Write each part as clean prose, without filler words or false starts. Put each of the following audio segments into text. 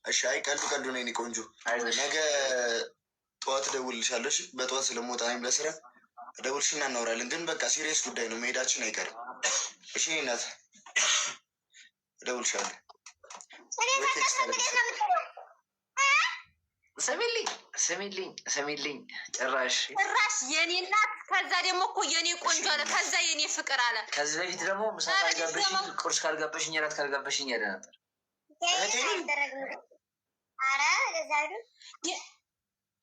እሺ አይ ቀልዱ ቀልዱ ነው የኔ ቆንጆ። ነገ ጠዋት እደውልልሻለሁ። እሺ በጠዋት ስለምወጣ እኔም ለስራ እደውልልሽና እናወራለን። ግን በቃ ሲሪየስ ጉዳይ ነው፣ መሄዳችን አይቀርም። እሺ እናት እደውልልሻለሁ። ስሚልኝ ጭራሽ የኔ እናት፣ ከዛ ደግሞ እኮ የኔ ቆንጆ አለ፣ ከዛ የኔ ፍቅር አለ። ከዚህ በፊት ደግሞ ምሳ ካልጋበሽኝ፣ ቁርስ ካልጋበሽኝ፣ እራት ካልጋበሽኝ ያለ ነበር።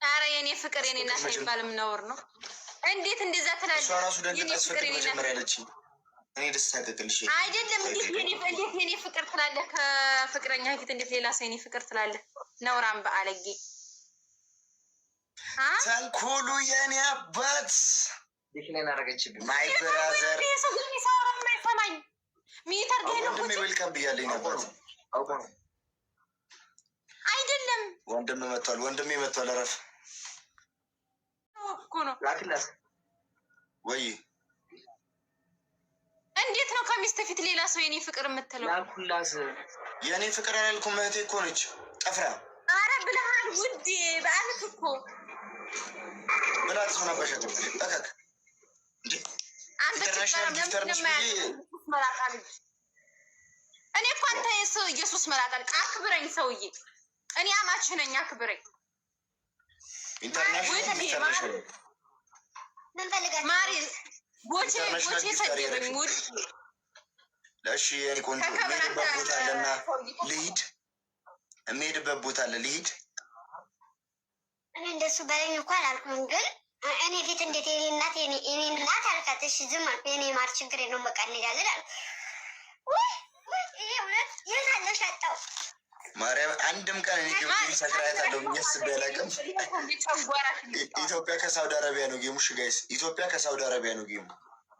አረ የኔ ፍቅር የኔ እናት አይባልም፣ ነውር ነው። እንዴት እንደዛ ትላለች? የኔ ፍቅር የኔ እናት እኔ ደስ ታቀቅልሽ አይደለም። እንዴት የኔ ፍቅር ትላለህ? ከፍቅረኛ ፊት እንዴት ሌላ ሰው የኔ ፍቅር ትላለህ? ነውራም በአለጌ ተንኮሉ የኔ አባት ዲክሌን አደረገችብኝ። ማይ ብራዘር ሰው የሚሰራ የማይሰማኝ ሚተር ወንድሜ ዌልካም ብያለኝ ነበር። አይደለም ወንድም መጥቷል፣ ወንድሜ መጥቷል። አረፍ እኮ ነው ላክላት ወይ? እንዴት ነው ከሚስት ፊት ሌላ ሰው የኔ ፍቅር የምትለው? ላኩላት። የኔ ፍቅር አላልኩም፣ እህቴ እኮ ነች። ጠፍራ አረ ብለሃል ውዴ፣ በአልክ እኮ ብላት ሆነ በሸት ተከክ ኢንተርናሽናል ጊፍተር ነች ብዬ እኔ እኮ አንተ ኢየሱስ መላጣል አክብረኝ ሰውዬ፣ እኔ አማች ነኝ፣ አክብረኝ። ኢንተርናሽናል ጊፍተር ነች ማሪ ቦቼ ሰደበኝ ውድ። እሺ የኔ ቆንጆ የምሄድበት ቦታ አለና ልሂድ፣ የምሄድበት ቦታ አለ ልሂድ። እኔ እንደሱ በለኝ እኮ አላልኩም፣ ግን እኔ ፊት እንዴት የኔ እናት አልካት። እሺ ዝም አልኩ። የኔ ማር ችግር የለውም በቃ እንሄዳለን አልኩ። ይሄ እውነት የት አለ ሸጣው ማርያም። አንድም ቀን እኔ ጌም ሰክራያት አለው የሚያስብ ያላቅም። ኢትዮጵያ ከሳውዲ አረቢያ ነው ጌሙ። እሺ ጋይስ ኢትዮጵያ ከሳውዲ አረቢያ ነው ጌሙ።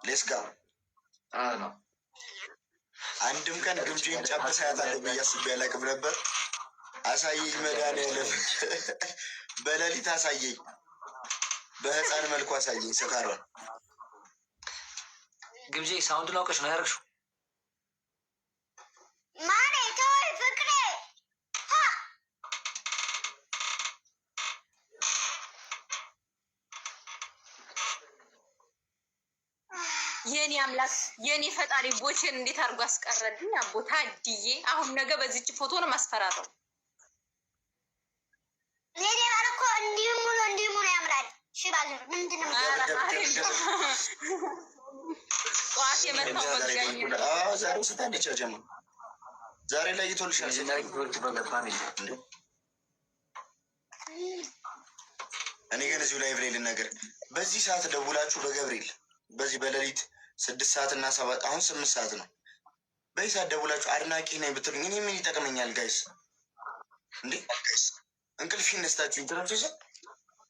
ሌስ ጋ አንድም ቀን ግምጄን ጨብሳያት አለው የሚያስብ ያላቅም ነበር። አሳየኝ መድኃኒዓለም በሌሊት አሳየኝ፣ በህፃን መልኩ አሳየኝ። ስካሯን ግምጄ ሳውንድ ላውቀሽ ነው ያደረግሽው። ማሬ ተወይ ፍቅሬ የኔ አምላክ የኔ ፈጣሪ ቦቼን እንዴት አድርጎ አስቀረልኝ። አቦታ ዲዬ አሁን ነገ በዚች ፎቶ ነው ማስፈራረው። የኔ ባል እኮ እንዲሁም ነው ያምራል። እሺ ባል ምንድን ነው ጠዋት የመጣው መጋኛ ዛሬ ስታንድ ቻጀማ ዛሬ ላይ ይቶልሻል። እኔ ግን እዚሁ ላይ ብሬል ነገር በዚህ ሰዓት ደውላችሁ በገብርኤል በዚህ በሌሊት 6 ሰዓት እና 7 አሁን 8 ሰዓት ነው። በዚህ ሰዓት ደውላችሁ አድናቂ ነኝ ብትሉኝ እኔ ምን ይጠቅመኛል? ጋይስ እንዴ እንቅልፍ ይነስታችሁ ኢንተርኔት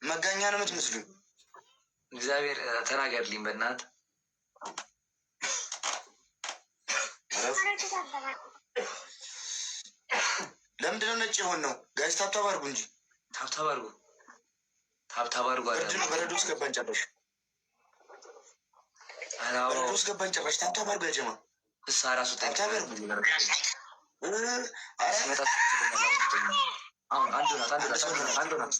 መጋኛ ነው የምትመስሉኝ። እግዚአብሔር ተናገርልኝ በእናት ለምንድነው ነጭ የሆን ነው? ጋይስ ታብታብ አድርጉ እንጂ ታብታብ አድርጉ። በረዶ ውስጥ ገባን ጨረሽ፣ በረዶ ውስጥ ገባን ጨረሽ። ታብታብ አድርጉ ያጀማ እሳ ራሱ ታብታብ አድርጉ። አሁን አንዱ ናት